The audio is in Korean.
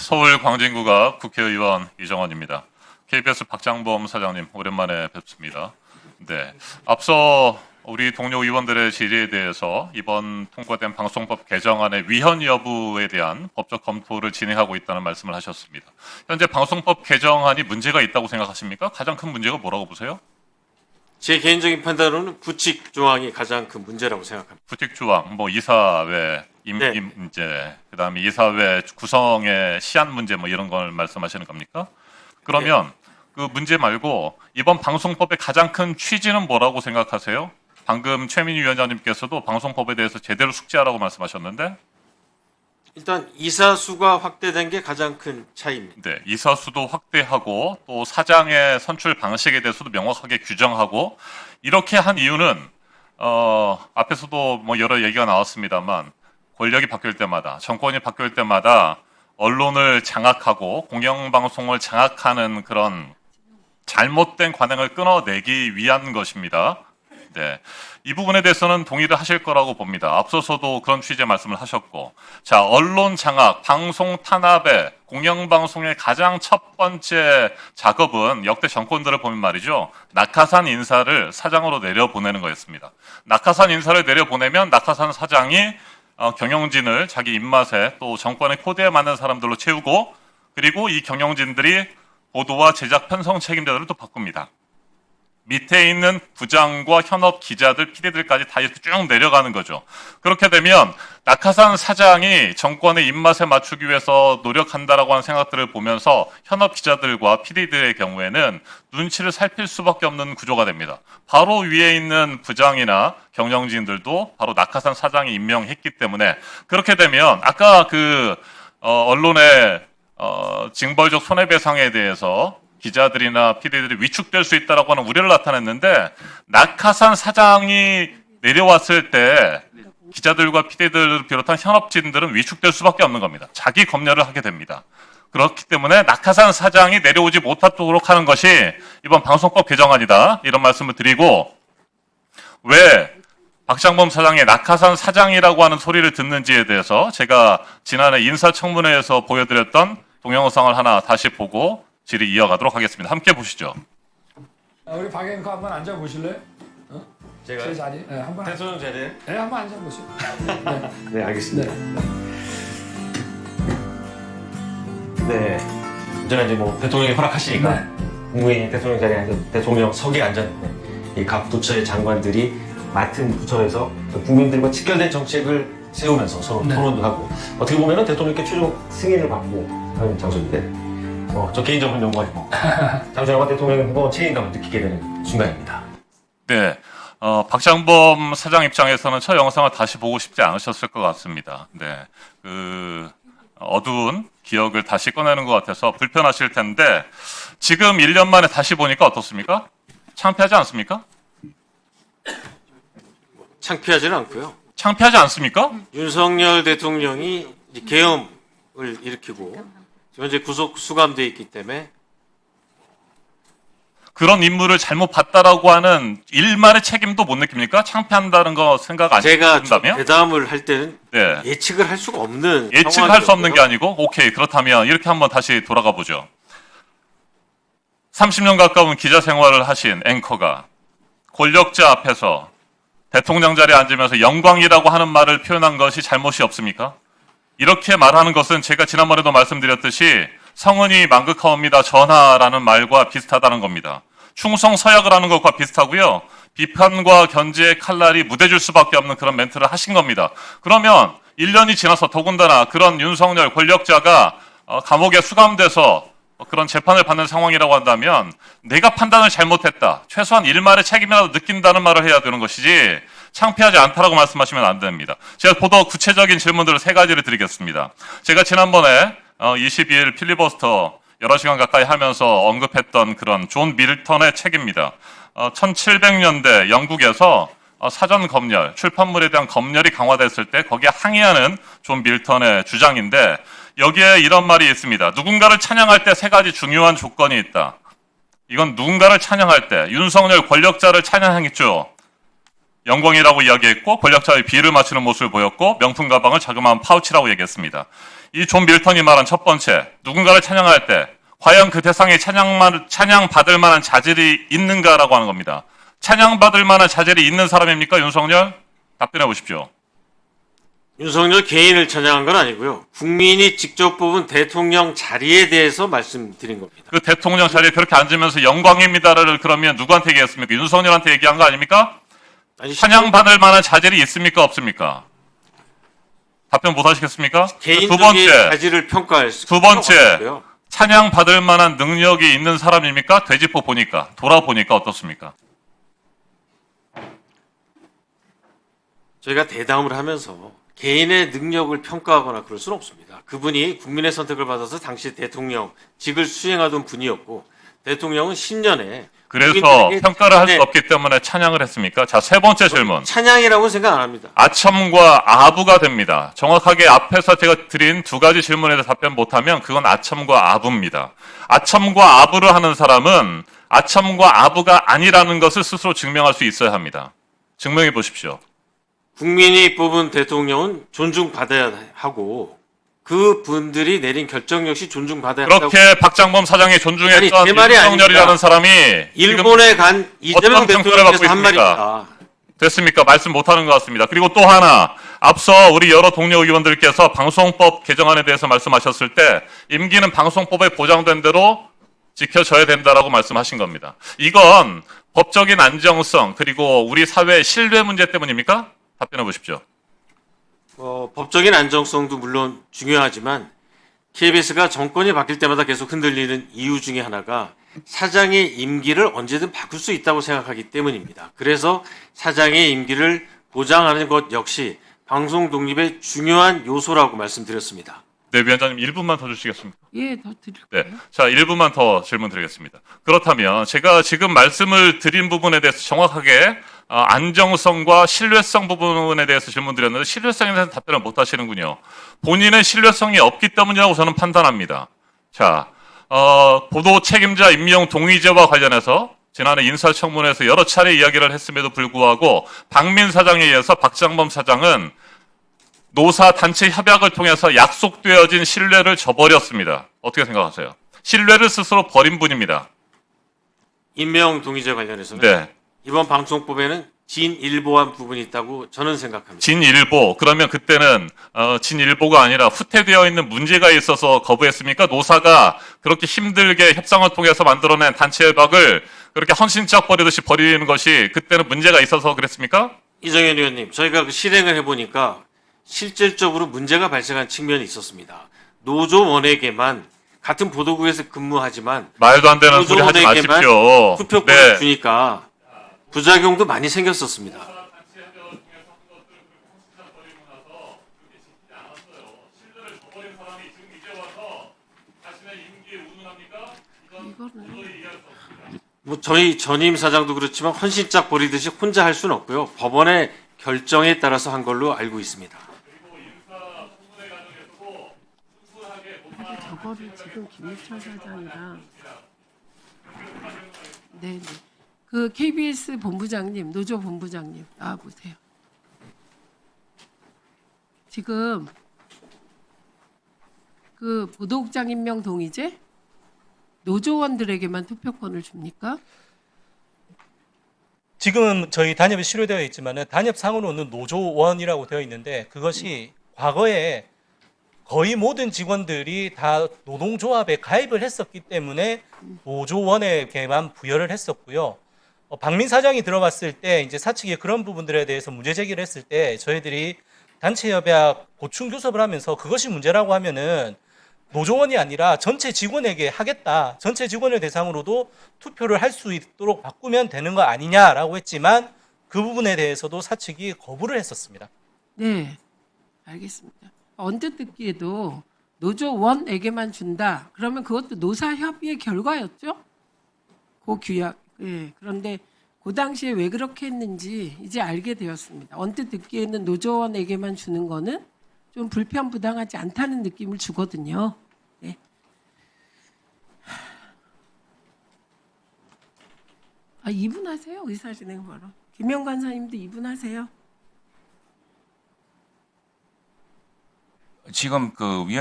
서울 광진구가 국회의원 이정원입니다. KBS 박장범 사장님 오랜만에 뵙습니다. 네, 앞서 우리 동료 의원들의 질의에 대해서 이번 통과된 방송법 개정안의 위헌 여부에 대한 법적 검토를 진행하고 있다는 말씀을 하셨습니다. 현재 방송법 개정안이 문제가 있다고 생각하십니까? 가장 큰 문제가 뭐라고 보세요? 제 개인적인 판단으로는 부칙 조항이 가장 큰 문제라고 생각합니다. 부칙 조항, 뭐 이사회 네. 문제, 그다음에 이사회 구성의 시한 문제 뭐 이런 걸 말씀하시는 겁니까? 그러면 그 문제 말고 이번 방송법의 가장 큰 취지는 뭐라고 생각하세요? 방금 최민희 위원장님께서도 방송법에 대해서 제대로 숙지하라고 말씀하셨는데, 일단 이사 수가 확대된 게 가장 큰 차이입니다. 네, 이사 수도 확대하고 또 사장의 선출 방식에 대해서도 명확하게 규정하고 이렇게 한 이유는 앞에서도 뭐 여러 얘기가 나왔습니다만 권력이 바뀔 때마다 정권이 바뀔 때마다 언론을 장악하고 공영방송을 장악하는 그런 잘못된 관행을 끊어내기 위한 것입니다. 네, 이 부분에 대해서는 동의를 하실 거라고 봅니다. 앞서서도 그런 취지의 말씀을 하셨고, 자, 언론 장악, 방송 탄압의 공영방송의 가장 첫 번째 작업은 역대 정권들을 보면 말이죠, 낙하산 인사를 사장으로 내려보내는 거였습니다. 낙하산 인사를 내려보내면 낙하산 사장이 경영진을 자기 입맛에 또 정권의 코드에 맞는 사람들로 채우고, 그리고 이 경영진들이 보도와 제작 편성 책임자들을 또 바꿉니다. 밑에 있는 부장과 현업 기자들, PD들까지 다 이렇게 쭉 내려가는 거죠. 그렇게 되면 낙하산 사장이 정권의 입맛에 맞추기 위해서 노력한다라고 하는 생각들을 보면서 현업 기자들과 PD들의 경우에는 눈치를 살필 수밖에 없는 구조가 됩니다. 바로 위에 있는 부장이나 경영진들도 바로 낙하산 사장이 임명했기 때문에, 그렇게 되면 아까 언론의 징벌적 손해배상에 대해서 기자들이나 PD들이 위축될 수 있다라고 하는 우려를 나타냈는데, 낙하산 사장이 내려왔을 때 기자들과 PD들을 비롯한 현업진들은 위축될 수밖에 없는 겁니다. 자기 검열을 하게 됩니다. 그렇기 때문에 낙하산 사장이 내려오지 못하도록 하는 것이 이번 방송법 개정안이다, 이런 말씀을 드리고, 왜 박장범 사장이 낙하산 사장이라고 하는 소리를 듣는지에 대해서 제가 지난해 인사청문회에서 보여드렸던 동영상을 하나 다시 보고 질의 이어가도록 하겠습니다. 함께 보시죠. 우리 박 앵커 한번 앉아 보실래요? 제가 제 자리, 네, 한번. 대통령 자리에. 네, 한번 앉아 보시죠. 네, 네, 알겠습니다. 네. 네. 이제는 이제 뭐 대통령이 허락하시니까 네. 국무회의 대통령 자리에 앉아 대통령석에 앉았는데 이 각 부처의 장관들이 맡은 부처에서 국민들과 직결된 정책을 세우면서 서로 네. 토론도 하고, 어떻게 보면은 대통령께 최종 승인을 받고 하는 장소인데, 저 개인적으로 영광이고 장소영과 대통령의 무거운 책임감을 느끼게 되는 순간입니다. 네, 박장범 사장 입장에서는 저 영상을 다시 보고 싶지 않으셨을 것 같습니다. 네, 어두운 기억을 다시 꺼내는 것 같아서 불편하실 텐데, 지금 1년 만에 다시 보니까 어떻습니까? 창피하지 않습니까? 창피하지는 않고요. 창피하지 않습니까? 윤석열 대통령이 이제 계엄을 일으키고 지금 현재 구속 수감돼 있기 때문에 그런 임무를 잘못 봤다라고 하는 일말의 책임도 못 느낍니까? 창피한다는 거 생각 안 제가 해본다면? 대담을 할 때는 네. 예측을 할 수가 없는 예측할 수 없는 게 상황이었고요. 아니고, 오케이, 그렇다면 이렇게 한번 다시 돌아가 보죠. 30년 가까운 기자 생활을 하신 앵커가 권력자 앞에서 대통령 자리에 앉으면서 영광이라고 하는 말을 표현한 것이 잘못이 없습니까? 이렇게 말하는 것은 제가 지난번에도 말씀드렸듯이 성은이 망극하옵니다 전하라는 말과 비슷하다는 겁니다. 충성서약을 하는 것과 비슷하고요. 비판과 견제의 칼날이 무뎌질 수밖에 없는 그런 멘트를 하신 겁니다. 그러면 1년이 지나서 더군다나 그런 윤석열 권력자가 감옥에 수감돼서 그런 재판을 받는 상황이라고 한다면 내가 판단을 잘못했다, 최소한 일말의 책임이라도 느낀다는 말을 해야 되는 것이지 창피하지 않다라고 말씀하시면 안 됩니다. 제가 보다 구체적인 질문들을 3가지를 드리겠습니다. 제가 지난번에 22일 필리버스터 여러 시간 가까이 하면서 언급했던 그런 존 밀턴의 책입니다. 1700년대 영국에서 사전 검열, 출판물에 대한 검열이 강화됐을 때 거기에 항의하는 존 밀턴의 주장인데, 여기에 이런 말이 있습니다. 누군가를 찬양할 때 3가지 중요한 조건이 있다. 이건 누군가를 찬양할 때 윤석열 권력자를 찬양했죠. 영광이라고 이야기했고, 권력자의 비를 맞추는 모습을 보였고, 명품 가방을 자그마한 파우치라고 얘기했습니다. 이 존 밀턴이 말한 첫 번째, 누군가를 찬양할 때 과연 그 대상에 찬양받을 만한 자질이 있는가라고 하는 겁니다. 찬양받을 만한 자질이 있는 사람입니까, 윤석열? 답변해 보십시오. 윤석열 개인을 찬양한 건 아니고요. 국민이 직접 뽑은 대통령 자리에 대해서 말씀드린 겁니다. 그 대통령 자리에 그렇게 앉으면서 영광입니다를 그러면 누구한테 얘기했습니까? 윤석열한테 얘기한 거 아닙니까? 아니, 찬양받을 만한 자질이 있습니까, 없습니까? 답변 못 하시겠습니까? 두 개인적인 번째, 자질을 평가할 수 두 번째. 없고요. 찬양받을 만한 능력이 있는 사람입니까? 되짚어 보니까, 돌아보니까 어떻습니까? 저희가 대담을 하면서 개인의 능력을 평가하거나 그럴 수는 없습니다. 그분이 국민의 선택을 받아서 당시 대통령직을 수행하던 분이었고 대통령은 신년에 그래서 국민들에게 평가를 할 수 네, 없기 때문에 찬양을 했습니까? 자, 세 번째 질문. 찬양이라고 생각 안 합니다. 아첨과 아부가 됩니다. 정확하게 앞에서 제가 드린 두 가지 질문에 대해서 답변 못하면 그건 아첨과 아부입니다. 아첨과 아부를 하는 사람은 아첨과 아부가 아니라는 것을 스스로 증명할 수 있어야 합니다. 증명해 보십시오. 국민이 뽑은 대통령은 존중받아야 하고 그 분들이 내린 결정 역시 존중받아야 한다고. 그렇게 박장범 사장이 아니, 존중했던 제 말이 윤석열이라는 아닙니다. 사람이 일본에 간 이재명 어떤 평가를 대통령께서 받고 한 있습니까? 말입니다. 됐습니까? 말씀 못하는 것 같습니다. 그리고 또 하나, 앞서 우리 여러 동료 의원들께서 방송법 개정안에 대해서 말씀하셨을 때 임기는 방송법에 보장된 대로 지켜져야 된다라고 말씀하신 겁니다. 이건 법적인 안정성 그리고 우리 사회의 신뢰 문제 때문입니까? 답변해 보십시오. 법적인 안정성도 물론 중요하지만 KBS가 정권이 바뀔 때마다 계속 흔들리는 이유 중에 하나가 사장의 임기를 언제든 바꿀 수 있다고 생각하기 때문입니다. 그래서 사장의 임기를 보장하는 것 역시 방송 독립의 중요한 요소라고 말씀드렸습니다. 네, 위원장님 1분만 더 주시겠습니까? 예, 더 드릴게요. 네. 자, 1분만 더 질문 드리겠습니다. 그렇다면 제가 지금 말씀을 드린 부분에 대해서 정확하게 안정성과 신뢰성 부분에 대해서 질문 드렸는데 신뢰성에 대해서 답변을 못 하시는군요. 본인의 신뢰성이 없기 때문이라고 저는 판단합니다. 자, 보도 책임자 임명 동의제와 관련해서 지난해 인사청문회에서 여러 차례 이야기를 했음에도 불구하고 박민 사장에 의해서 박장범 사장은 노사 단체 협약을 통해서 약속되어진 신뢰를 저버렸습니다. 어떻게 생각하세요? 신뢰를 스스로 버린 분입니다. 임명 동의제 관련해서는 네. 이번 방송법에는 진일보한 부분이 있다고 저는 생각합니다. 진일보. 그러면 그때는 진일보가 아니라 후퇴되어 있는 문제가 있어서 거부했습니까? 노사가 그렇게 힘들게 협상을 통해서 만들어낸 단체 협약을 그렇게 헌신짝 버리듯이 버리는 것이 그때는 문제가 있어서 그랬습니까? 이정현 의원님, 저희가 그 실행을 해보니까 실질적으로 문제가 발생한 측면이 있었습니다. 노조원에게만 같은 보도국에서 근무하지만 말도 안 되는 소리 하지 노조원에게만 마십시오. 투표권을 네. 주니까 부작용도 많이 생겼었습니다. 이거는 뭐 저희 전임 사장도 그렇지만 헌신짝 버리듯이 혼자 할 수는 없고요. 법원의 결정에 따라서 한 걸로 알고 있습니다. 사실 저거를 지금 김일철 사장이랑 네네 그 KBS 본부장님 노조 본부장님 나와 보세요. 지금 그 보도국장 임명 동의제 노조원들에게만 투표권을 줍니까? 지금 저희 단협에 실효되어 있지만은 단협상으로는 노조원이라고 되어 있는데 그것이 과거에 거의 모든 직원들이 다 노동조합에 가입을 했었기 때문에 노조원에게만 부여를 했었고요. 박민 사장이 들어봤을 때 이제 사측이 그런 부분들에 대해서 문제 제기를 했을 때 저희들이 단체 협약 보충 교섭을 하면서 그것이 문제라고 하면은 노조원이 아니라 전체 직원에게 하겠다. 전체 직원을 대상으로도 투표를 할 수 있도록 바꾸면 되는 거 아니냐라고 했지만 그 부분에 대해서도 사측이 거부를 했었습니다. 네, 알겠습니다. 언뜻 듣기에도 노조원에게만 준다. 그러면 그것도 노사협의의 결과였죠? 그 규약. 예. 그런데 그 당시에 왜 그렇게 했는지 이제 알게 되었습니다. 언뜻 듣기에는 노조원에게만 주는 거는 좀 불편부당하지 않다는 느낌을 주거든요. 네. 아, 2분 하세요. 의사진행바로. 김영 간사님도 2분 하세요. 지금 그 위원